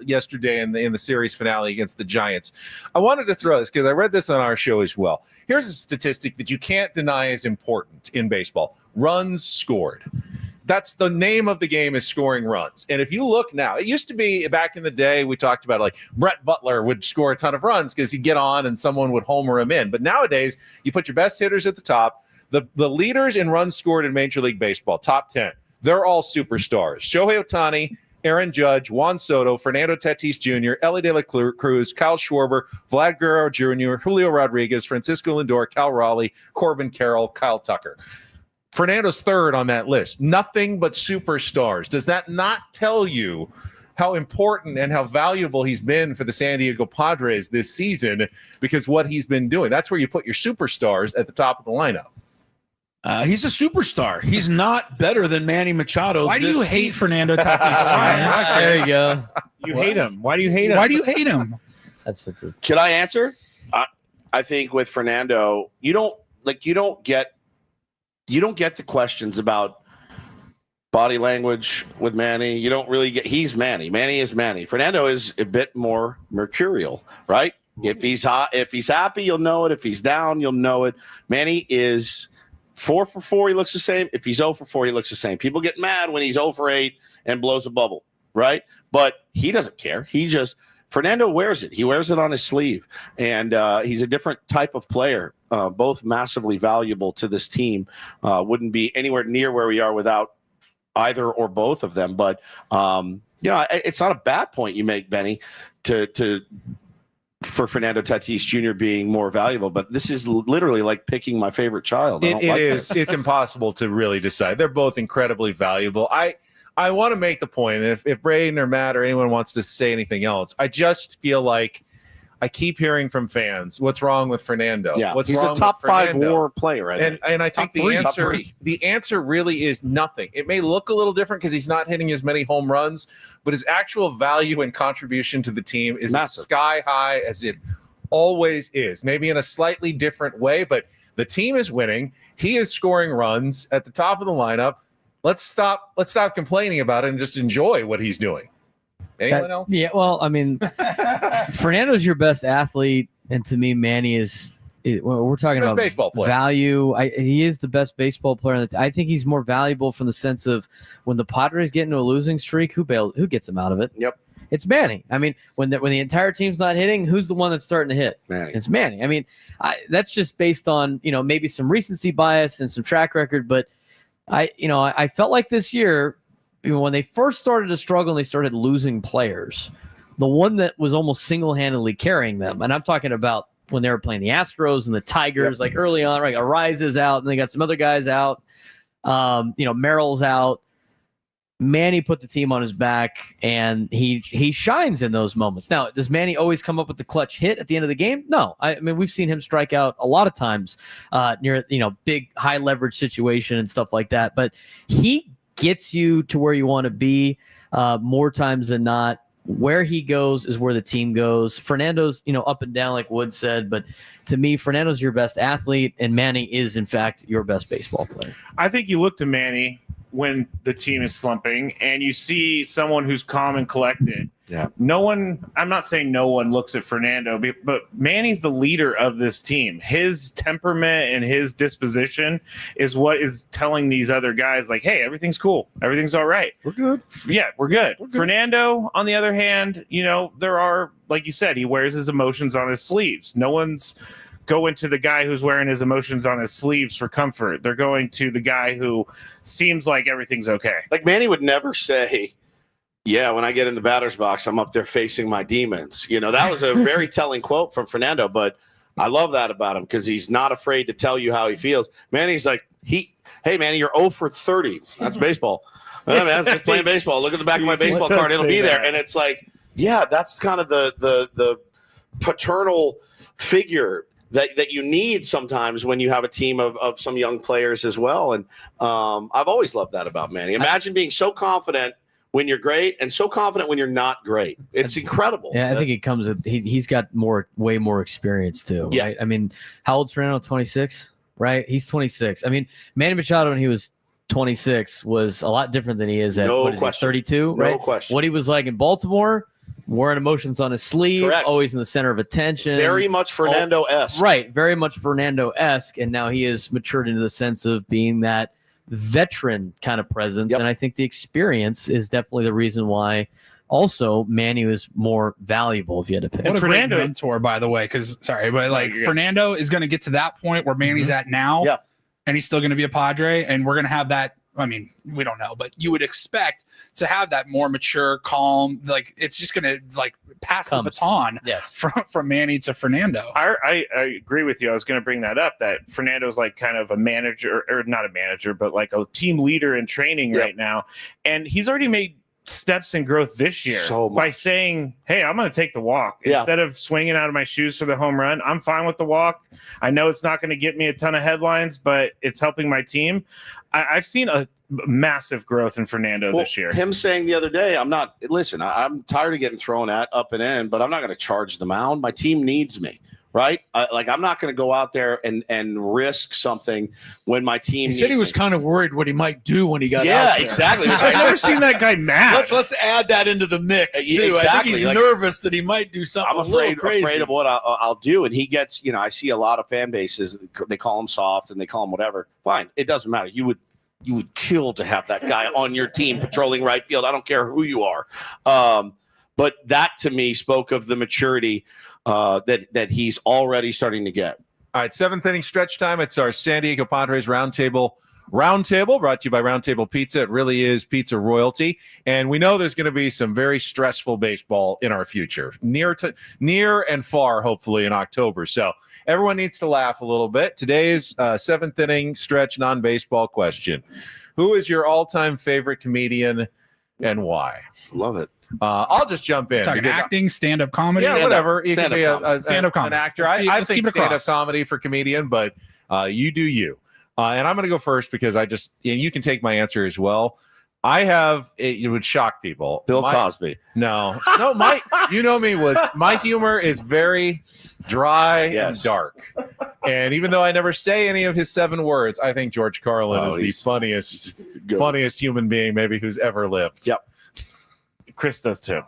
yesterday in the series finale against the Giants. I wanted to throw this because I read this on our show as well. Here's a statistic that you can't deny is important in baseball: runs scored. That's the name of the game, is scoring runs. And if you look now, it used to be back in the day, we talked about like Brett Butler would score a ton of runs because he'd get on and someone would homer him in. But nowadays, you put your best hitters at the top. The leaders in runs scored in Major League Baseball, top 10, they're all superstars. Shohei Ohtani, Aaron Judge, Juan Soto, Fernando Tatis Jr., Ellie De La Cruz, Kyle Schwarber, Vlad Guerrero Jr., Julio Rodriguez, Francisco Lindor, Cal Raleigh, Corbin Carroll, Kyle Tucker. Fernando's third on that list. Nothing but superstars. Does that not tell you how important and how valuable he's been for the San Diego Padres this season? Because what he's been doing, that's where you put your superstars at the top of the lineup. He's a superstar. He's not better than Manny Machado. Why do you hate Fernando Tatis Jr.? There you go. You hate him. Why do you hate him? Why do you hate him? That's what the Can I answer? I think with Fernando, you don't get the questions about body language with Manny. You don't really get. He's Manny. Manny is Manny. Fernando is a bit more mercurial, right? If he's hot, if he's happy, you'll know it. If he's down, you'll know it. Manny is 4 for 4. He looks the same. If he's 0 for 4, he looks the same. People get mad when he's 0 for 8 and blows a bubble, right? But he doesn't care. Fernando wears it. He wears it on his sleeve, and he's a different type of player. Both massively valuable to this team. Wouldn't be anywhere near where we are without either or both of them. But it's not a bad point you make, Benny, for Fernando Tatis Jr. being more valuable, but this is literally like picking my favorite child. It's impossible to really decide. They're both incredibly valuable. I want to make the point, and if Braden or Matt or anyone wants to say anything else, I just feel like I keep hearing from fans, what's wrong with Fernando? Yeah, what's he's wrong a top with 5 WAR player, and I think the answer really is nothing. It may look a little different because he's not hitting as many home runs, but his actual value and contribution to the team is as sky high as it always is. Maybe in a slightly different way, but the team is winning. He is scoring runs at the top of the lineup. Let's stop complaining about it and just enjoy what he's doing. Anyone else? Yeah, well, I mean, Fernando's your best athlete, and to me, Manny is. We're talking best about baseball player. Value. He is the best baseball player. I think he's more valuable from the sense of when the Padres get into a losing streak, who gets him out of it? Yep, it's Manny. I mean, when the entire team's not hitting, who's the one that's starting to hit? Manny. It's Manny. I mean, that's just based on maybe some recency bias and some track record, but I felt like this year. When they first started to struggle and they started losing players, the one that was almost single-handedly carrying them, and I'm talking about when they were playing the Astros and the Tigers, like early on, right? Ariz is out, and they got some other guys out. Merrill's out. Manny put the team on his back, and he shines in those moments. Now, does Manny always come up with the clutch hit at the end of the game? No. I mean, we've seen him strike out a lot of times near big high-leverage situation and stuff like that, but he gets you to where you want to be more times than not. Where he goes is where the team goes. Fernando's, up and down, like Wood said, but to me, Fernando's your best athlete, and Manny is, in fact, your best baseball player. I think you look to Manny when the team is slumping, and you see someone who's calm and collected. Yeah. I'm not saying no one looks at Fernando, but Manny's the leader of this team. His temperament and his disposition is what is telling these other guys, like, hey, everything's cool. Everything's all right. We're good. Yeah, we're good. Fernando, on the other hand, there are, like you said, he wears his emotions on his sleeves. No one's going to the guy who's wearing his emotions on his sleeves for comfort. They're going to the guy who seems like everything's okay. Like Manny would never say, yeah, when I get in the batter's box, I'm up there facing my demons. That was a very telling quote from Fernando, but I love that about him because he's not afraid to tell you how he feels. Manny's like, hey, Manny, you're 0 for 30. That's baseball. Man, that's just playing baseball. Look at the back of my baseball card. It'll be there. And it's like, yeah, that's kind of the paternal figure that you need sometimes when you have a team of some young players as well. And I've always loved that about Manny. Imagine being so confident when you're great and so confident when you're not great. It's incredible. Yeah, I think it comes with he's got way more experience too. Yeah. Right? I mean, how old's Fernando? 26, right? He's 26. I mean, Manny Machado when he was 26 was a lot different than he is at 32, right? No question. What he was like in Baltimore, wearing emotions on his sleeve, Correct. Always in the center of attention. Very much Fernando-esque. Right, very much Fernando-esque, and now he has matured into the sense of being that veteran kind of presence, and I think the experience is definitely the reason why also Manny was more valuable if you had to pick. What a great Fernando mentor, by the way, Fernando is going to get to that point where Manny's at now, and he's still going to be a Padre, and we're going to have that. I mean, we don't know, but you would expect to have that more mature, calm, like it's just going to pass the baton from Manny to Fernando. I agree with you. I was going to bring that up, that Fernando's like kind of a manager, or not a manager, but like a team leader in training right now. And he's already made steps in growth this year by saying, hey, I'm going to take the walk instead of swinging out of my shoes for the home run. I'm fine with the walk. I know it's not going to get me a ton of headlines, but it's helping my team. I've seen a massive growth in Fernando this year. Him saying the other day, I'm tired of getting thrown at up and in, but I'm not going to charge the mound. My team needs me. Right? I'm not going to go out there and risk something when my team. He said he was kind of worried what he might do when he got out there. Yeah, exactly. I've never seen that guy mad. Let's add that into the mix too. Exactly. I think he's nervous that he might do something. I'm afraid of what I'll do, and he gets. I see a lot of fan bases. They call him soft and they call him whatever. Fine, it doesn't matter. You would kill to have that guy on your team patrolling right field. I don't care who you are. But that to me spoke of the maturity that he's already starting to get. All right, 7th inning stretch time. It's our San Diego Padres Roundtable Roundtable, brought to you by Roundtable Pizza. It really is pizza royalty. And we know there's going to be some very stressful baseball in our future, near and far, hopefully, in October. So everyone needs to laugh a little bit. Today's seventh inning stretch non-baseball question. Who is your all-time favorite comedian and why? Love it. I'll just jump in. Talking acting, stand-up comedy. Yeah, whatever. You can be stand-up comedy. an actor. Let's I think keep it stand-up across. comedy for comedian, but you do you. And I'm going to go first because and you can take my answer as well. It would shock people. Bill Cosby. No, you know me, Woods. My humor is very dry and dark. And even though I never say any of his 7 words, I think George Carlin is the funniest human being maybe who's ever lived. Yep. Chris does too.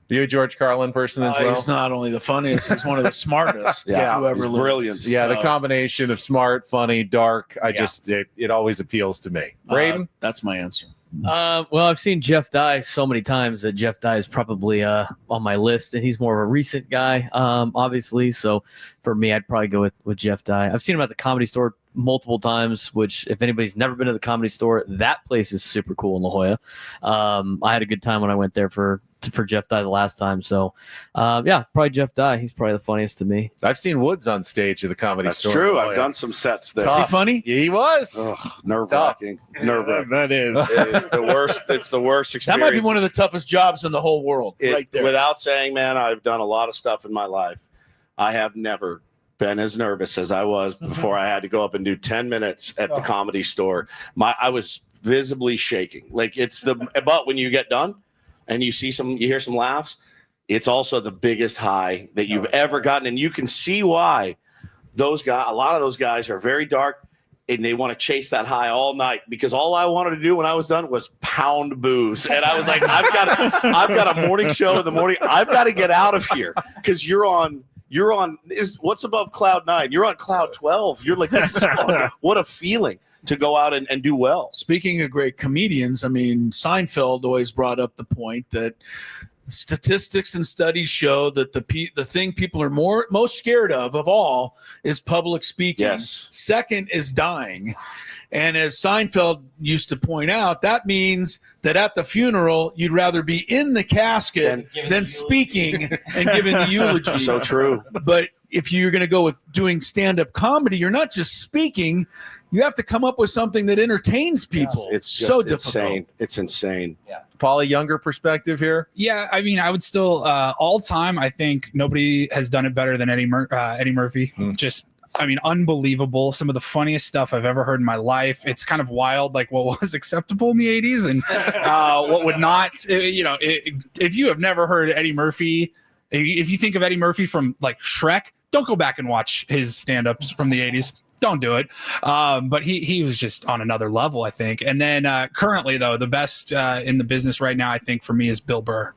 You a George Carlin person as well? He's not only the funniest, he's one of the smartest who ever lived. Brilliant. Yeah, the combination of smart, funny, dark, it always appeals to me. Braden? That's my answer. Well, I've seen Jeff Dye so many times that Jeff Dye is probably on my list, and he's more of a recent guy, obviously. So for me, I'd probably go with Jeff Dye. I've seen him at the Comedy Store multiple times, which if anybody's never been to the Comedy Store, that place is super cool in La Jolla. I had a good time when I went there for Jeff Dye the last time. So, probably Jeff Dye. He's probably the funniest to me. I've seen Woods on stage at the Comedy That's Store. true. I've done some sets there. Is he funny? Yeah, he was. Nerve-wracking. Nerve-wracking. That is. It is the worst. It's the worst experience. That might be one of the toughest jobs in the whole world, right there. Without saying, man, I've done a lot of stuff in my life. I have never been as nervous as I was before I had to go up and do 10 minutes at the Comedy Store. I was visibly shaking. Like but when you get done and you hear some laughs, it's also the biggest high that you've ever gotten. And you can see why a lot of those guys are very dark and they want to chase that high all night, because all I wanted to do when I was done was pound booze. And I was like, I've got a morning show in the morning. I've got to get out of here, because you're on what's above cloud 9? You're on cloud 12. You're like, this is fun. What a feeling to go out and do well. Speaking of great comedians, I mean, Seinfeld always brought up the point that statistics and studies show that the thing people are most scared of all is public speaking. Yes. Second is dying. And as Seinfeld used to point out, that means that at the funeral, you'd rather be in the casket than speaking and giving the eulogy. So true. But if you're going to go with doing stand-up comedy, you're not just speaking. You have to come up with something that entertains people. It's just so insane. difficult. It's insane. Yeah. Paul, a younger perspective here? Yeah, I mean, I would still all time. I think nobody has done it better than Eddie Murphy. Just, I mean, unbelievable. Some of the funniest stuff I've ever heard in my life. It's kind of wild, like what was acceptable in the 80s and what would not. If you have never heard Eddie Murphy, if you think of Eddie Murphy from like Shrek, don't go back and watch his stand-ups from the 80s. Don't do it. But he was just on another level, I think. And then currently, though, the best in the business right now, I think, for me is Bill Burr.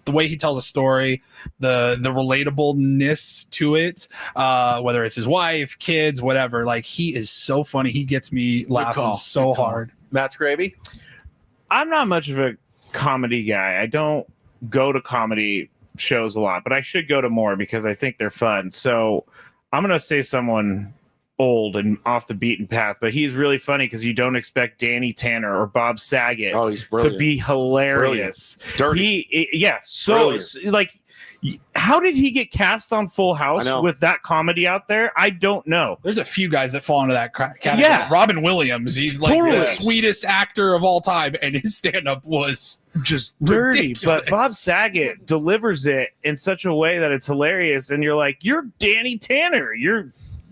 The way he tells a story, the relatableness to it, whether it's his wife, kids, whatever. Like, he is so funny. He gets me laughing so hard. Matt Scraby? I'm not much of a comedy guy. I don't go to comedy shows a lot, but I should go to more because I think they're fun. So I'm going to say someone old and off the beaten path, but he's really funny because you don't expect Danny Tanner or Bob Saget to be hilarious. Dirty. Like, how did he get cast on Full House with that comedy out there? I don't know. There's a few guys that fall into that category. Yeah. Robin Williams, he's like the sweetest actor of all time, and his stand-up was just dirty. ridiculous. But Bob Saget delivers it in such a way that it's hilarious, and you're like, you're Danny Tanner. You're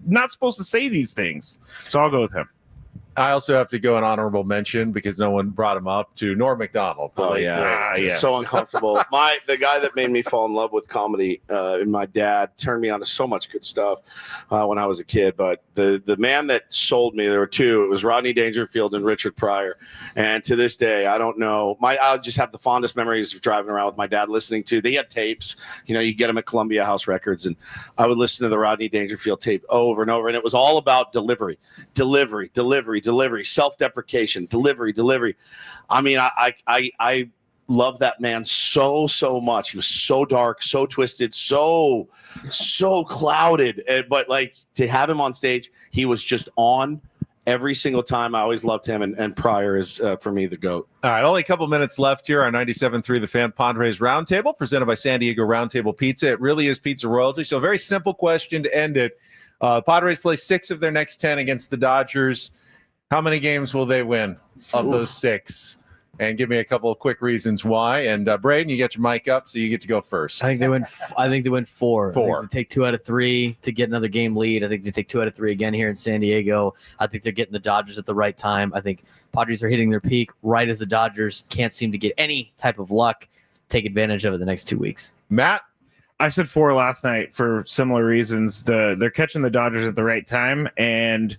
not supposed to say these things. So I'll go with him. I also have to go an honorable mention because no one brought him up to Norm Macdonald. So uncomfortable. The guy that made me fall in love with comedy, and my dad turned me on to so much good stuff when I was a kid. But the man that sold me, there were two. It was Rodney Dangerfield and Richard Pryor. And to this day, I don't know. I just have the fondest memories of driving around with my dad listening to. They had tapes. You get them at Columbia House Records, and I would listen to the Rodney Dangerfield tape over and over. And it was all about delivery, self-deprecation, delivery. I mean, I love that man so much. He was so dark, so twisted, so clouded. But like, to have him on stage, he was just on every single time. I always loved him, and Pryor is, for me, the GOAT. All right, only a couple minutes left here. Our 97.3 The Fan Padres Roundtable, presented by San Diego Roundtable Pizza. It really is pizza royalty. So a very simple question to end it. Padres play 6 of their next 10 against the Dodgers. How many games will they win of those 6? And give me a couple of quick reasons why. And Braden, you get your mic up, so you get to go first. I think they win. I think they win 4. 4. I think they take 2 out of 3 to get another game lead. I think they take 2 out of 3 again here in San Diego. I think they're getting the Dodgers at the right time. I think Padres are hitting their peak right as the Dodgers can't seem to get any type of luck. Take advantage of it the next 2 weeks. Matt? I said 4 last night for similar reasons. They're catching the Dodgers at the right time, and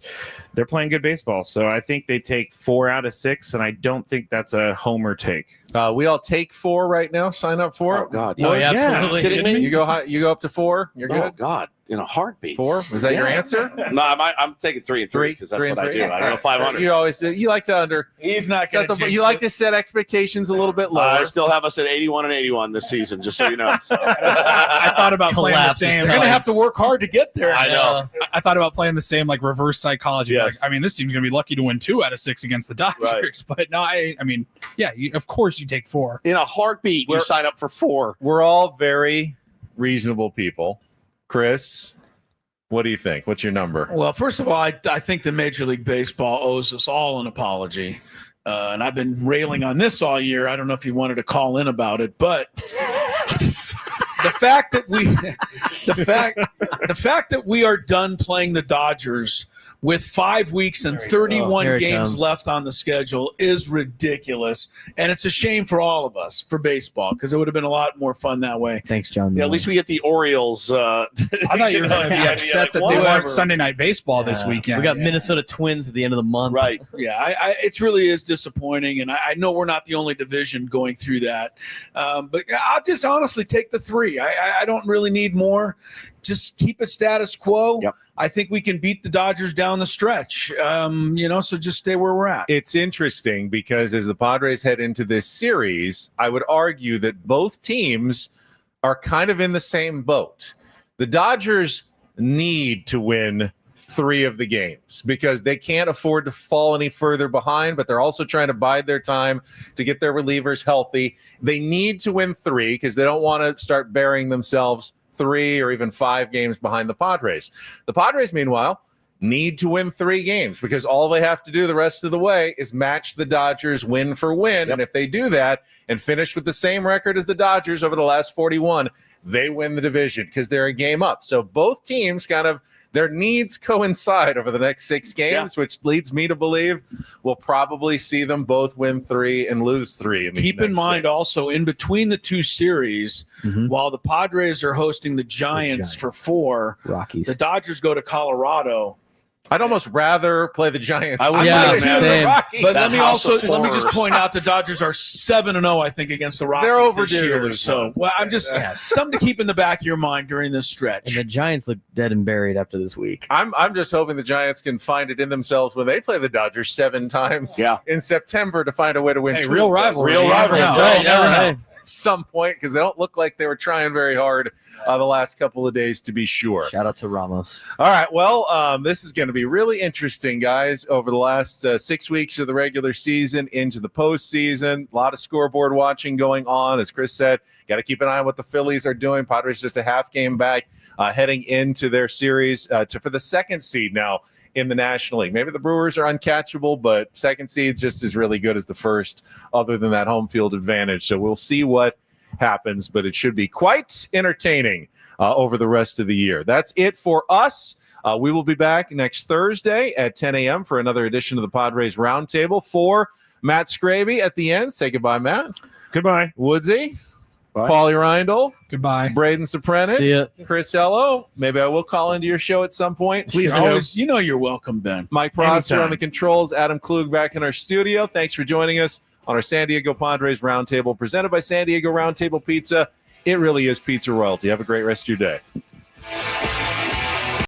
they're playing good baseball. So I think they take 4 out of 6, and I don't think that's a homer take. We all take 4 right now. Sign up for it. Oh, God. Oh, yeah, absolutely. Kidding me? You go high, you go up to 4. You're Oh, good. God. In a heartbeat. 4? Is that your Yeah. answer? No, I'm taking 3 and 3 because that's 3 what and I 3? do. I go 500. You always you like to under. He's not Set going the, you like to set expectations a little bit lower. I still have us at 81 and 81 this season, just so you know. So. I thought about playing the Collapse is same. They're going to have to work hard to get there. I know. I thought about playing the same like reverse psychology. Yes. Like, I mean, this team's going to be lucky to win 2 out of 6 against the Dodgers. Right. But no, I mean, yeah, of course you take 4. In a heartbeat, you sign up for 4. We're all very reasonable people. Chris, what do you think? What's your number? Well, first of all, I think the Major League Baseball owes us all an apology. And I've been railing on this all year. I don't know if you wanted to call in about it, but the fact that we are done playing the Dodgers with 5 weeks and 31 Here it games comes. left on the schedule is ridiculous. And it's a shame for all of us for baseball because it would have been a lot more fun that way. Thanks, John. Yeah, at least we get the Orioles. I thought you were going to be upset that they weren't Sunday Night Baseball this weekend. We got Minnesota Twins at the end of the month. Right. Yeah, it really is disappointing, and I know we're not the only division going through that. But I'll just honestly take the 3. I don't really need more. Just keep it status quo. Yep. I think we can beat the Dodgers down the stretch. So just stay where we're at. It's interesting because as the Padres head into this series, I would argue that both teams are kind of in the same boat. The Dodgers need to win 3 of the games because they can't afford to fall any further behind, but they're also trying to bide their time to get their relievers healthy. They need to win 3 because they don't want to start burying themselves 3 or even 5 games behind the Padres. The Padres, meanwhile, need to win 3 games because all they have to do the rest of the way is match the Dodgers win for win. Yep. And if they do that and finish with the same record as the Dodgers over the last 41, they win the division because they're a game up. So both teams kind of their needs coincide over the next 6 games, which leads me to believe we'll probably see them both win 3 and lose 3. In these Keep in next mind 6. also in between the 2 series, while the Padres are hosting the Giants for 4, Rockies. the Dodgers go to Colorado. I'd almost rather play the Giants. I would Yeah, too, man. same. But That let me house of just horrors. point out the Dodgers are 7-0, I think, against the Rockies They're overdue this to year. lose So, one. well, I'm just something to keep in the back of your mind during this And stretch. the Giants look dead and buried after this week. I'm just hoping the Giants can find it in themselves when they play the Dodgers 7 times in September to find a way to win. Hey, 2 real of those. rivalry. Real You never rivalry. know. Right, You never know. At some point because they don't look like they were trying very hard the last couple of days, to be sure. Shout out to Ramos. All right. Well, this is going to be really interesting, guys, over the last 6 weeks of the regular season into the postseason. A lot of scoreboard watching going on. As Chris said, got to keep an eye on what the Phillies are doing. Padres just a half game back heading into their series for the 2nd seed now in the National League. Maybe the Brewers are uncatchable, but 2nd seed's just as really good as the first, other than that home field advantage. So we'll see what happens, but it should be quite entertaining over the rest of the year. That's it for us. We will be back next Thursday at 10 a.m. for another edition of the Padres Roundtable. For Matt Scraby at the end, say goodbye, Matt. Goodbye. Woodsy. Bye. Paulie Reindl. Goodbye. Braden Soprenich. See ya. Chris Ello. Maybe I will call into your show at some point. Please do. Always, you're welcome, Ben. Mike Prosser Anytime. on the controls. Adam Klug back in our studio. Thanks for joining us on our San Diego Padres Roundtable presented by San Diego Roundtable Pizza. It really is pizza royalty. Have a great rest of your day.